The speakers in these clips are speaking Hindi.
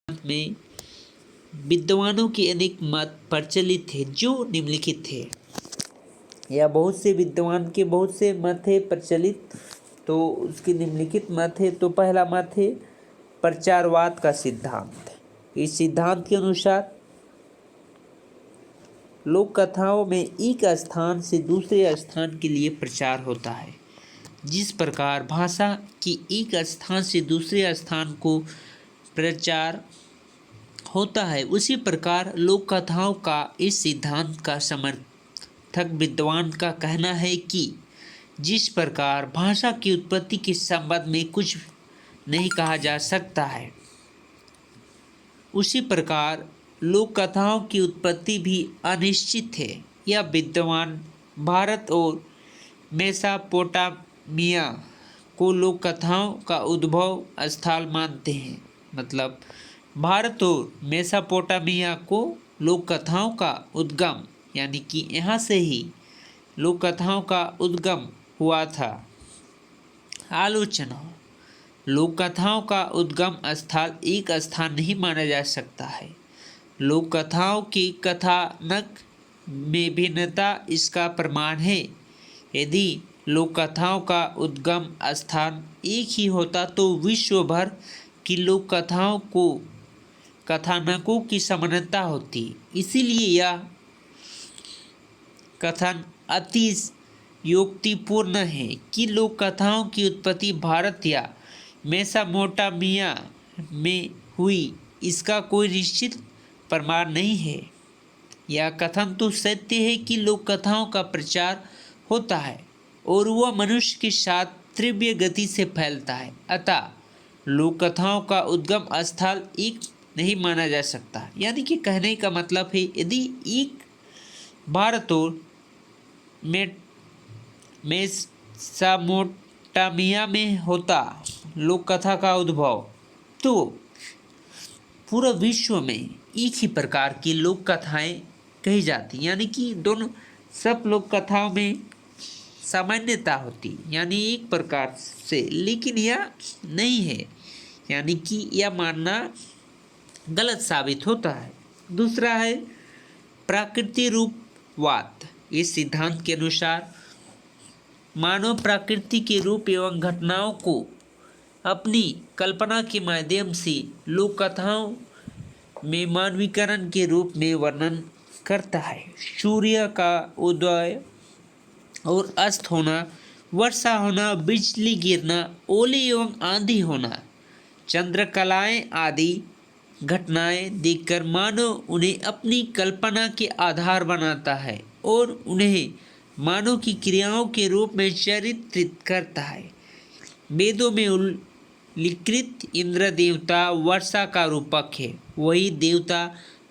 में विद्वानों के अनेक मत प्रचलित थे जो निम्नलिखित थे, या बहुत से विद्वान के बहुत से मत है प्रचलित, तो उसके निम्नलिखित मत है। तो पहला मत है प्रचारवाद का सिद्धांत। इस सिद्धांत के अनुसार लोक कथाओं में एक स्थान से दूसरे स्थान के लिए प्रचार होता है। जिस प्रकार भाषा की एक स्थान से दूसरे स्थान को प्रचार होता है, उसी प्रकार लोक कथाओं का इस सिद्धांत का समर्थक विद्वान का कहना है कि जिस प्रकार भाषा की उत्पत्ति के संबंध में कुछ नहीं कहा जा सकता है, उसी प्रकार लोक कथाओं की उत्पत्ति भी अनिश्चित है। यह विद्वान भारत और मेसोपोटामिया को लोक कथाओं का उद्भव स्थल मानते हैं। मतलब भारत और मेसोपोटामिया को लोक कथाओं का उद्गम, यानी कि यहाँ से ही लोक कथाओं का उद्गम हुआ था। आलोचना। लोक कथाओं का उद्गम स्थल एक स्थान नहीं माना जा सकता है। लोक कथाओं की कथानक में भिन्नता इसका प्रमाण है। यदि लोक कथाओं का उद्गम स्थान एक ही होता तो विश्व भर की लोक कथाओं को कथानकों की समानता होती। इसीलिए यह कथन अति युक्तिपूर्ण है कि लोक कथाओं की उत्पत्ति भारत या मेसोपोटामिया में हुई, इसका कोई निश्चित प्रमाण नहीं है। यह कथन तो सत्य है कि लोक कथाओं का प्रचार होता है और वह मनुष्य के साथ तीव्र गति से फैलता है। अतः लोक कथाओं का उद्गम स्थल एक नहीं माना जा सकता। यानी कि कहने का मतलब है, यदि एक भारत और मेसोपोटामिया में होता लोक कथा का उद्भव, तो पूरा विश्व में एक ही प्रकार की लोक कथाएं कही जाती, यानी कि दोनों सब लोक कथाओं में सामान्यता होती, यानी एक प्रकार से। लेकिन यह नहीं है, यानी कि यह मानना गलत साबित होता है। दूसरा है प्रकृति रूपवाद। इस सिद्धांत के अनुसार मानव प्रकृति के रूप एवं घटनाओं को अपनी कल्पना के माध्यम से लोक कथाओं में मानवीकरण के रूप में वर्णन करता है। सूर्य का उदय और अस्त होना, वर्षा होना, बिजली गिरना, ओले एवं आंधी होना, चंद्रकलाएं आदि घटनाएं देखकर मानव उन्हें अपनी कल्पना के आधार बनाता है और उन्हें मानव की क्रियाओं के रूप में चित्रित करता है। वेदों में उल्लिखित इंद्र देवता वर्षा का रूपक है। वही देवता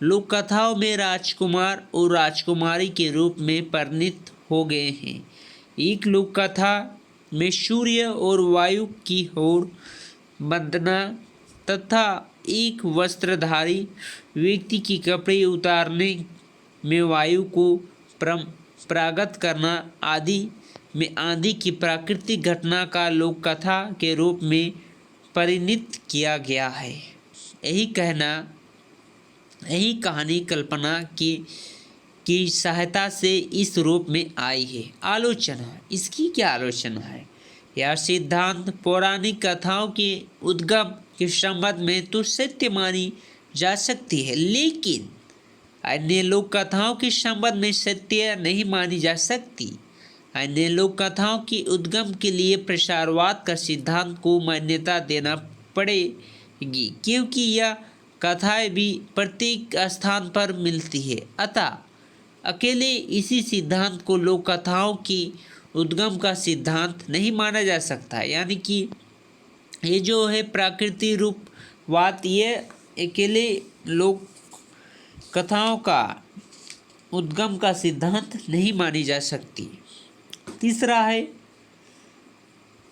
लोक कथाओं में राजकुमार और राजकुमारी के रूप में परिणत हो गए हैं। एक लोक कथा में सूर्य और वायु की ओर वंदना तथा एक वस्त्रधारी व्यक्ति के कपड़े उतारने में वायु को परम्परागत करना आदि में आंधी की प्राकृतिक घटना का लोक कथा के रूप में परिणत किया गया है। यही कहानी कल्पना की सहायता से इस रूप में आई है। आलोचना। इसकी क्या आलोचना है? यह सिद्धांत पौराणिक कथाओं के उद्गम के संबंध में तो सत्य मानी जा सकती है, लेकिन अन्य लोक कथाओं के संबंध में सत्य नहीं मानी जा सकती। अन्य लोक कथाओं के उद्गम के लिए प्रसारवाद का सिद्धांत को मान्यता देना पड़ेगी, क्योंकि यह कथाएं भी प्रत्येक स्थान पर मिलती है। अतः अकेले इसी सिद्धांत को लोक कथाओं की उद्गम का सिद्धांत नहीं माना जा सकता। यानी कि ये जो है प्रकृति रूपवाद, ये अकेले लोक कथाओं का उद्गम का सिद्धांत नहीं मानी जा सकती। तीसरा है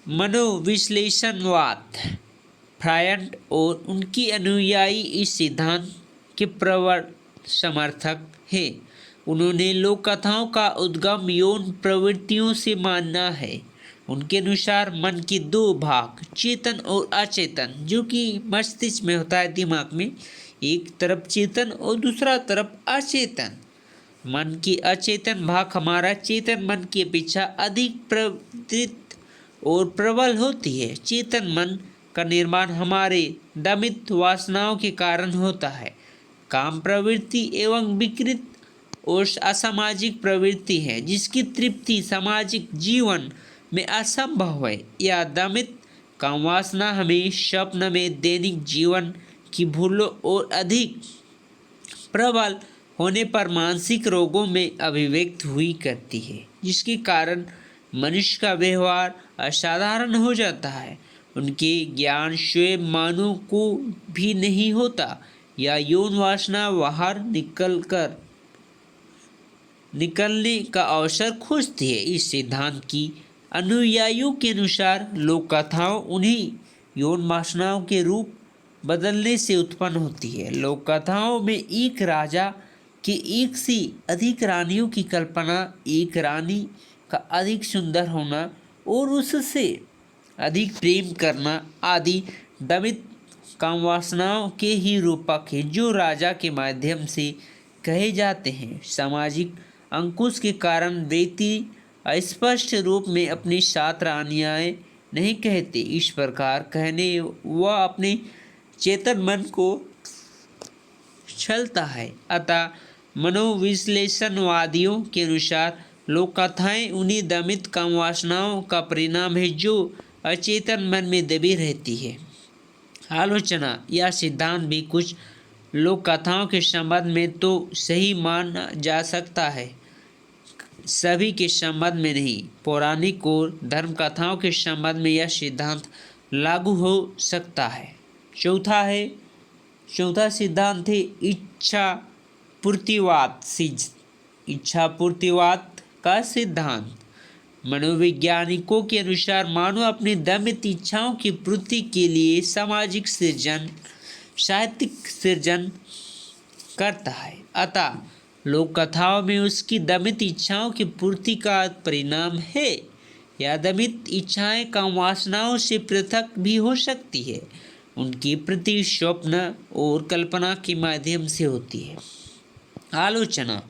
मनोविश्लेषणवाद। फ्रायड और उनके अनुयायी इस सिद्धांत के प्रबल समर्थक हैं। उन्होंने लोक कथाओं का उद्गम यौन प्रवृत्तियों से मानना है। उनके अनुसार मन के दो भाग, चेतन और अचेतन, जो कि मस्तिष्क में होता है, दिमाग में, एक तरफ चेतन और दूसरा तरफ अचेतन। मन की अचेतन भाग हमारा चेतन मन की अपेक्षा अधिक प्रवृत्त और प्रबल होती है। चेतन मन का निर्माण हमारे दमित वासनाओं के कारण होता है। काम प्रवृत्ति एवं विकृत और असामाजिक प्रवृत्ति है, जिसकी तृप्ति सामाजिक जीवन में असंभव है। यह दमित काम वासना हमें स्वप्न में दैनिक जीवन की भूलों और अधिक प्रबल होने पर मानसिक रोगों में अभिव्यक्त हुई करती है, जिसके कारण मनुष्य का व्यवहार असाधारण हो जाता है। उनके ज्ञान स्वयं मानव को भी नहीं होता। या यौन वासना बाहर निकलने का अवसर खोजती है। इस सिद्धांत की अनुयायियों के अनुसार लोक कथाओं उन्हीं यौन वासनाओं के रूप बदलने से उत्पन्न होती है। लोक कथाओं में एक राजा के एक से अधिक रानियों की कल्पना, एक रानी का अधिक सुंदर होना और उससे अधिक प्रेम करना आदि दमित काम वासनाओं के ही रूपक है, जो राजा के माध्यम से कहे जाते हैं। सामाजिक अंकुश के कारण व्यक्ति स्पष्ट रूप में अपनी सात रानियाँ नहीं कहते। इस प्रकार कहने वह अपने चेतन मन को छलता है। अतः मनोविश्लेषणवादियों के अनुसार लोक कथाएं उन्हीं दमित काम वासनाओं का परिणाम है, जो अचेतन मन में दबी रहती है। आलोचना: यह सिद्धांत भी कुछ लोक कथाओं के संबंध में तो सही माना जा सकता है, सभी के संबंध में नहीं। पौराणिक और धर्म कथाओं के संबंध में यह सिद्धांत लागू हो सकता है। चौथा सिद्धांत है इच्छा पूर्तिवाद का सिद्धांत। मनोवैज्ञानिकों के अनुसार मानव अपनी दमित इच्छाओं की पूर्ति के लिए सामाजिक सृजन, साहित्यिक सृजन करता है। अतः लोक कथाओं में उसकी दमित इच्छाओं की पूर्ति का परिणाम है। यह दमित इच्छाएं काम वासनाओं से पृथक भी हो सकती है, उनकी प्रति स्वप्न और कल्पना के माध्यम से होती है। आलोचना: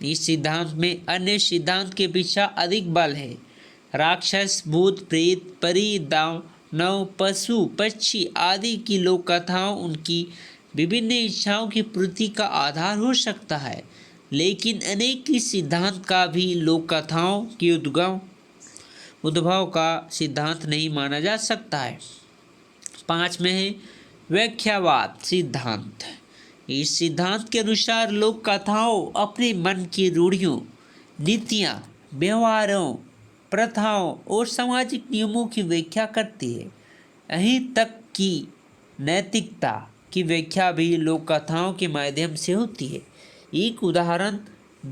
इस सिद्धांत में अन्य सिद्धांत के पीछे अधिक बल है। राक्षस, भूत, प्रेत, परी, दानव, पशु, पक्षी आदि की लोक कथाओं उनकी विभिन्न इच्छाओं की पूर्ति का आधार हो सकता है, लेकिन अनेक ही सिद्धांत का भी लोक कथाओं की उद्भव का सिद्धांत नहीं माना जा सकता है। 5 में है व्याख्यावाद सिद्धांत। इस सिद्धांत के अनुसार लोक कथाओं अपने मन की रूढ़ियों, नीतियाँ, व्यवहारों, प्रथाओं और सामाजिक नियमों की व्याख्या करती है। यहीं तक कि नैतिकता की व्याख्या भी लोक कथाओं के माध्यम से होती है। एक उदाहरण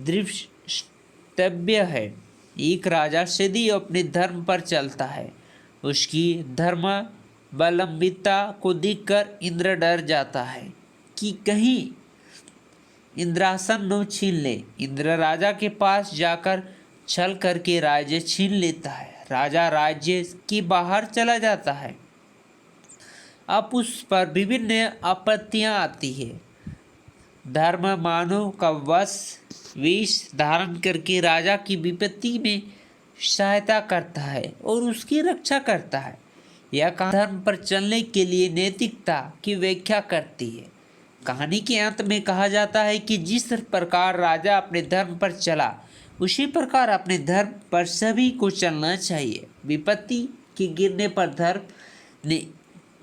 द्रष्टव्य है। एक राजा सदैव अपने धर्म पर चलता है। उसकी धर्मावलंबिता को देखकर इंद्र डर जाता है कि कहीं इंद्रासन न छीन ले। इंद्र राजा के पास जाकर छल करके राज्य छीन लेता है। राजा राज्य के बाहर चला जाता है। अब उस पर विभिन्न आपत्तियां आती है। धर्म मानव का वेश धारण करके राजा की विपत्ति में सहायता करता है और उसकी रक्षा करता है। यह धर्म पर चलने के लिए नैतिकता की व्याख्या करती है। कहानी के अंत में कहा जाता है कि जिस प्रकार राजा अपने धर्म पर चला, उसी प्रकार अपने धर्म पर सभी को चलना चाहिए। विपत्ति के गिरने पर धर्म ने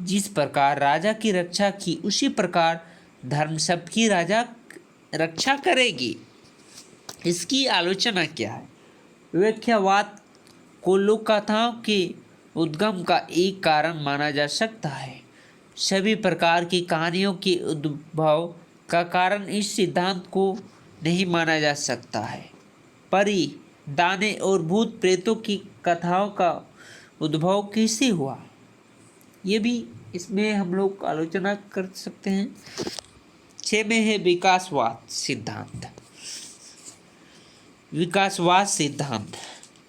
जिस प्रकार राजा की रक्षा की, उसी प्रकार धर्म सबकी राजा रक्षा करेगी। इसकी आलोचना क्या है? व्याख्यावाद को लोक कथाओं के उद्गम का एक कारण माना जा सकता है। सभी प्रकार की कहानियों के उद्भव का कारण इस सिद्धांत को नहीं माना जा सकता है। परी, दाने और भूत प्रेतों की कथाओं का उद्भव कैसे हुआ, ये भी इसमें हम लोग आलोचना कर सकते हैं। 6 में है विकासवाद सिद्धांत। विकासवाद सिद्धांत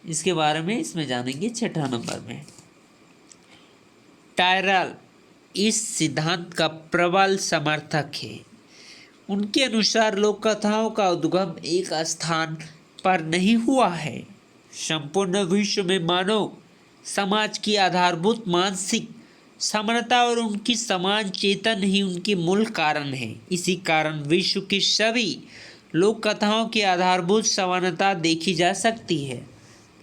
इसके बारे में इसमें जानेंगे 6 नंबर में। टायरल इस सिद्धांत का प्रबल समर्थक है। उनके अनुसार लोक कथाओं का उद्गम एक स्थान पर नहीं हुआ है। संपूर्ण विश्व में मानव समाज की आधारभूत मानसिक समानता और उनकी समान चेतन ही उनके मूल कारण है। इसी कारण विश्व की सभी लोक कथाओं की आधारभूत समानता देखी जा सकती है।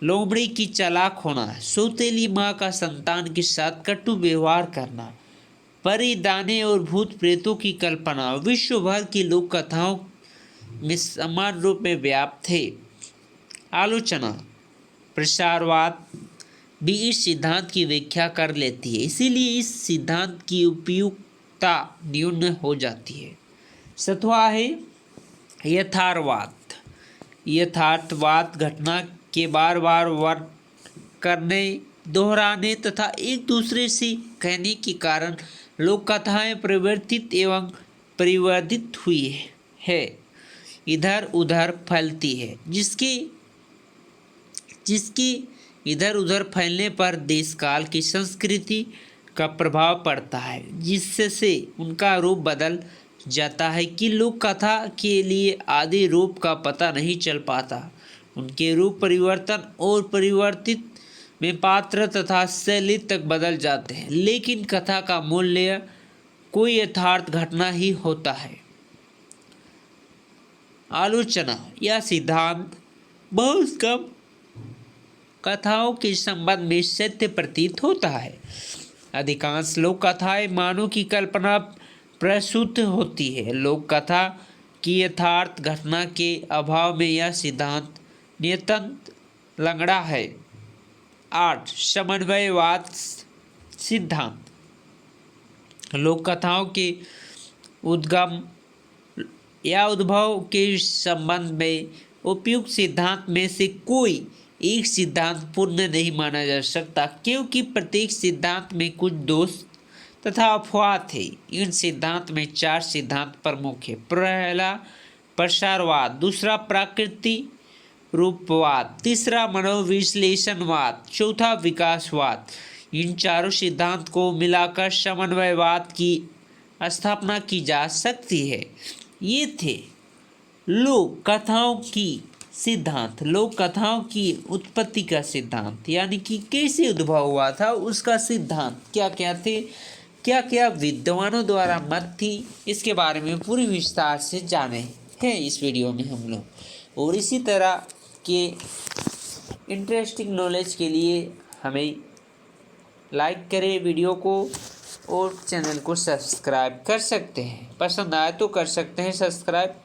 लोमड़ी की चालाक होना, सौतेली माँ का संतान के साथ कटु व्यवहार करना, परी दाने और भूत प्रेतों की कल्पना विश्व भर की लोक कथाओं में समान रूप में व्याप्त है। आलोचना प्रसारवाद भी इस सिद्धांत की व्याख्या कर लेती है, इसीलिए इस सिद्धांत की उपयुक्तता न्यून हो जाती है। 7वां है यथार्थवाद। यथार्थवाद घटना के बार बार वर्णन करने, दोहराने तथा एक दूसरे से कहने के कारण लोक कथाएं परिवर्तित एवं परिवर्धित हुई है, इधर उधर फैलती है, जिसके इधर उधर फैलने पर देश काल की संस्कृति का प्रभाव पड़ता है, जिससे उनका रूप बदल जाता है कि लोक कथा के लिए आदि रूप का पता नहीं चल पाता। उनके रूप परिवर्तन और परिवर्तित में पात्र तथा शैली तक बदल जाते हैं, लेकिन कथा का मूल्य कोई यथार्थ घटना ही होता है। आलोचना यह सिद्धांत बहुत कम कथाओं के संबंध में सत्य प्रतीत होता है। अधिकांश लोक कथाएं मानव की कल्पना प्रसूत होती है। लोक कथा की यथार्थ घटना के अभाव में यह सिद्धांत नितांत लंगड़ा है। 8 समन्वयवाद सिद्धांत। लोक कथाओं के उद्गम या उद्भव के संबंध में उपयुक्त सिद्धांत में से कोई एक सिद्धांत पूर्ण नहीं माना जा सकता, क्योंकि प्रत्येक सिद्धांत में कुछ दोष तथा अफवाह थे। इन सिद्धांत में 4 सिद्धांत प्रमुख है। पहला प्रसारवाद, दूसरा प्रकृति रूपवाद, तीसरा मनोविश्लेषणवाद, चौथा विकासवाद। इन चारों सिद्धांत को मिलाकर समन्वयवाद की स्थापना की जा सकती है। ये थे लोक कथाओं की सिद्धांत, लोक कथाओं की उत्पत्ति का सिद्धांत, यानी कि कैसे उद्भव हुआ था उसका सिद्धांत, क्या क्या थे, क्या क्या विद्वानों द्वारा मत थी, इसके बारे में पूरी विस्तार से जाने हैं इस वीडियो में हम लोग। और इसी तरह के इंटरेस्टिंग नॉलेज के लिए हमें लाइक करें वीडियो को और चैनल को सब्सक्राइब कर सकते हैं। पसंद आए तो कर सकते हैं सब्सक्राइब।